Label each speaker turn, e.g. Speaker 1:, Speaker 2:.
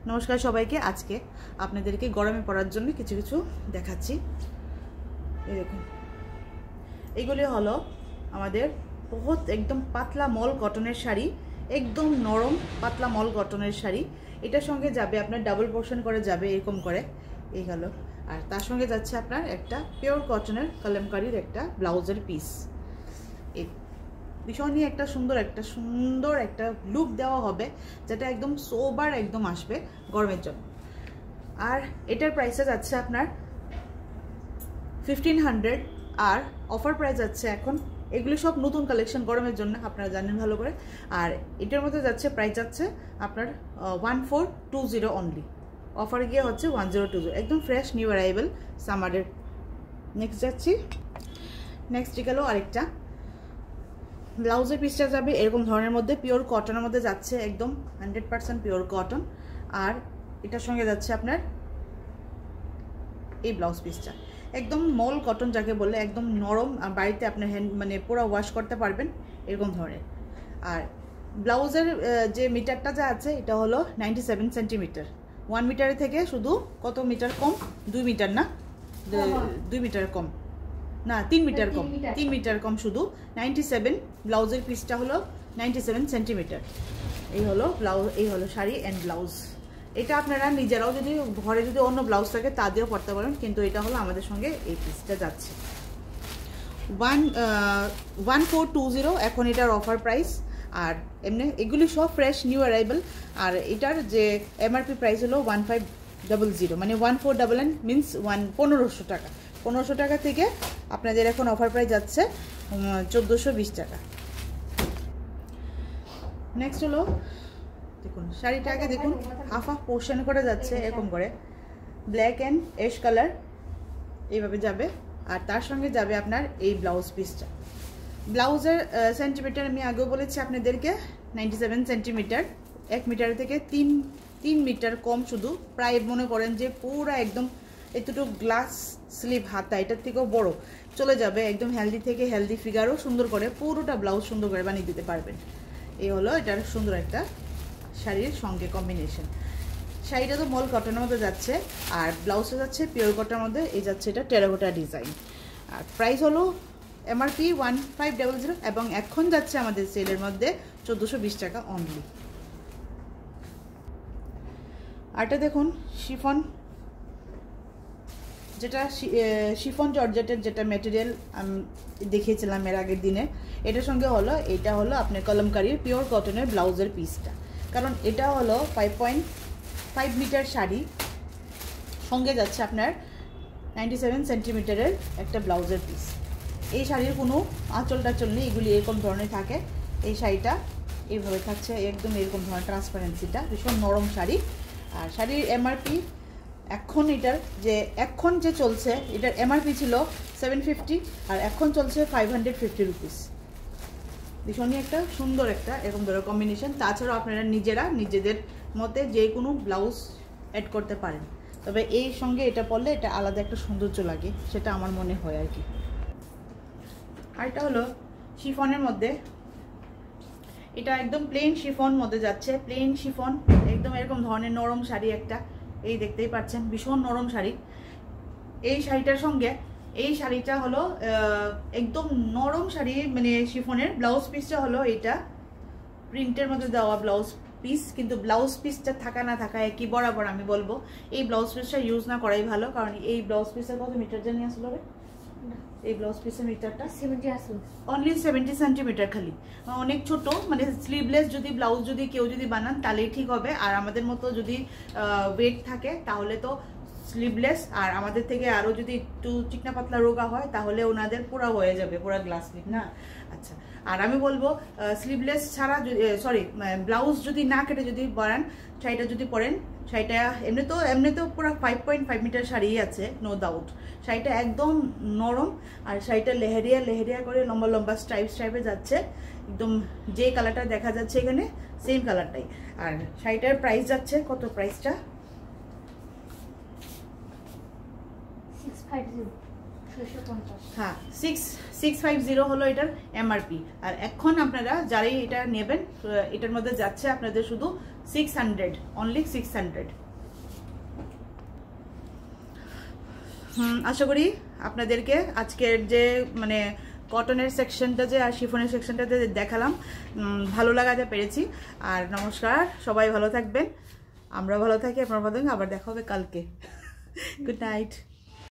Speaker 1: নমস্কার সবাইকে। আজকে আপনাদেরকে গরমে পরার জন্য কিছু কিছু দেখাচ্ছি। এই দেখুন, এইগুলি হলো আমাদের বহুত একদম পাতলা মল কটনের শাড়ি, একদম নরম পাতলা মল কটনের শাড়ি। এটার সঙ্গে যাবে আপনার ডাবল পোর্শন করে যাবে এরকম করে, এই হলো। আর তার সঙ্গে যাচ্ছে আপনার একটা পিওর কটনের কলমকারীর একটা ব্লাউজের পিস। এই ভীষণই একটা সুন্দর একটা লুক দেওয়া হবে, যেটা একদম সোবার একদম আসবে গরমের জন্য। আর এটার প্রাইসে যাচ্ছে আপনার 1500, আর অফার প্রাইস যাচ্ছে এখন। এগুলি সব নতুন কালেকশন গরমের জন্য, আপনারা জানেন ভালো করে। আর এটার মধ্যে যাচ্ছে প্রাইস যাচ্ছে আপনার 1420 অনলি। অফারে গিয়ে হচ্ছে 1020, একদম ফ্রেশ নিউ অ্যারাইভেল সামারের। নেক্সট যাচ্ছি, নেক্সট গেল আরেকটা ব্লাউজের পিসটা যাবে এরকম ধরনের মধ্যে, পিওর কটনের মধ্যে যাচ্ছে, একদম 100% পিওর কটন। আর এটার সঙ্গে যাচ্ছে আপনার এই ব্লাউজ পিসটা একদম মল কটন যাকে বলে, একদম নরম, আর বাড়িতে আপনার মানে পুরো ওয়াশ করতে পারবেন এরকম ধরনের। আর ব্লাউজের যে মিটারটা যা আছে এটা হলো 97 সেন্টিমিটার। 1 মিটারের থেকে শুধু কত মিটার কম, 2 মিটার না, 2 মিটার কম না, 3 মিটার কম, 3 মিটার কম শুধু 97। ব্লাউজের পিসটা হলো 97 সেন্টিমিটার। এই হলো ব্লাউজ, এই হলো শাড়ি অ্যান্ড ব্লাউজ। এটা আপনারা নিজেরাও যদি ঘরে যদি অন্য ব্লাউজ থাকে তা দিয়েও পরতে পারেন, কিন্তু এটা হলো আমাদের সঙ্গে এই পিসটা যাচ্ছে 1420 এখন এটার অফার প্রাইস। আর এমনি এগুলি সব ফ্রেশ নিউ অ্যারাইভেল। আর এটার যে এমআরপি প্রাইস হলো 1500, মানে 1499 মিনস 1500 টাকা। 1500 টাকা থেকে আপনাদের এখন অফার প্রাইস যাচ্ছে 1420 টাকা। নেক্সট হলো দেখুন শাড়িটাকে, দেখুন হাফ পোর্শন করে যাচ্ছে এরকম করে, ব্ল্যাক অ্যান্ড অ্যাশ কালার এইভাবে যাবে। আর তার সঙ্গে যাবে আপনার এই ব্লাউজ পিসটা। ব্লাউজের সেন্টিমিটার আমি আগেও বলেছি আপনাদেরকে 97 সেন্টিমিটার। 1 মিটার থেকে 3 মিটার কম শুধু, প্রায় মনে করেন যে পুরো একদম এতটুকু গ্লাস স্লিভ হাতা, এটার থেকেও বড় চলে যাবে। একদম হেলদি থেকে হেলদি ফিগারও সুন্দর করে পুরোটা ব্লাউজ সুন্দর করে বানিয়ে দিতে পারবেন। এই হলো এটার সুন্দর একটা শাড়ির সঙ্গে কম্বিনেশন। শাড়িটা তো মল কটনের মধ্যে যাচ্ছে, আর ব্লাউজটা যাচ্ছে পিওর কটনের মধ্যে। এই যাচ্ছে এটা টেরাকোটা ডিজাইন। আর প্রাইস হলো এমআরপি 1500, এবং এখন যাচ্ছে আমাদের সেলের মধ্যে 1420 টাকা অনলি। আরটা দেখুন শিফন, যেটা শিফন জর্জেটের যেটা ম্যাটেরিয়াল আমি দেখিয়েছিলাম এর আগের দিনে, এটার সঙ্গে হলো এটা হলো আপনার কলমকারীর পিওর কটনের ব্লাউজের পিসটা। কারণ এটা হলো 5.5 মিটার শাড়ি, সঙ্গে যাচ্ছে আপনার 97 সেন্টিমিটারের একটা ব্লাউজের পিস। এই শাড়ির কোনো আঁচল টাচল নেই, এগুলি এরকম ধরনের থাকে। এই শাড়িটা এইভাবে থাকছে, একদম এরকম ধরনের ট্রান্সপারেন্সিটা, ভীষণ নরম শাড়ি। আর শাড়ির এমআরপি এখন এটার এখন যে চলছে, এটার এমআরপি ছিল 750, আর এখন চলছে 550 রুপিস। ভীষণই একটা সুন্দর একটা এরকম ধরনের কম্বিনেশন। তাছাড়াও আপনারা নিজেরা নিজেদের মতে যে কোনো ব্লাউজ অ্যাড করতে পারেন, তবে এই সঙ্গে এটা পরলে এটা আলাদা একটা সৌন্দর্য লাগে, সেটা আমার মনে হয় আর কি। আর এটা হলো শিফনের মধ্যে, এটা একদম প্লেন শিফন মধ্যে যাচ্ছে, প্লেন শিফন একদম এরকম ধরনের নরম শাড়ি একটা, এই দেখতেই পাচ্ছেন ভীষণ নরম শাড়ি। এই শাড়িটার সঙ্গে এই শাড়িটা হলো একদম নরম শাড়ি, মানে শিফনের ব্লাউজ পিসটা হলো এটা প্রিন্টের মধ্যে দেওয়া ব্লাউজ পিস, কিন্তু ব্লাউজ পিসটা থাকা না থাকা একই বরাবর। আমি বলবো এই ব্লাউজ পিসটা ইউজ না করাই ভালো, কারণ এই ব্লাউজ পিসের কত মিটার জানি আসলে হবে, এই ব্লাউজ পিসের মিটারটা 70 আসলে অনলি 70 সেন্টিমিটার খালি, অনেক ছোট। মানে স্লিভলেস যদি ব্লাউজ যদি কেউ যদি বানান তাহলেই ঠিক হবে। আর আমাদের মতো যদি ওয়েট থাকে তাহলে তো স্লিভলেস, আর আমাদের থেকে আরও যদি একটু চিকনা পাতলা রোগা হয় তাহলে ওনাদের পুরো হয়ে যাবে, পুরো গ্লাস স্লিভ না। আচ্ছা, আর আমি বলবো স্লিভলেস ছাড়া সরি ব্লাউজ যদি না কেটে যদি বানান, শাড়িটা যদি পরেন, শাড়িটা এমনি তো পুরো 5.5 মিটার শাড়ি আছে, নো ডাউট। শাড়িটা একদম নরম, আর শাড়িটা লেহেরিয়া করে লম্বা লম্বা স্ট্রাইপে যাচ্ছে, একদম যে কালারটা দেখা যাচ্ছে এখানে সেম কালারটাই। আর শাড়িটার প্রাইস যাচ্ছে কত, প্রাইসটা 650 হলো এটার এমআরপি। আর এখন আপনারা যারাই এটা নেবেন, এটার মধ্যে যাচ্ছে আপনাদের শুধু 600, অনলি 600। আশা করি আপনাদেরকে আজকের যে মানে কটনের সেকশনটা যে আর শিফনের সেকশনটাতে দেখালাম ভালো লাগাতে পেরেছি। আর নমস্কার, সবাই ভালো থাকবেন, আমরা ভালো থাকি, আপনার ভালো থাকবেন, আবার দেখা হবে কালকে। Good night.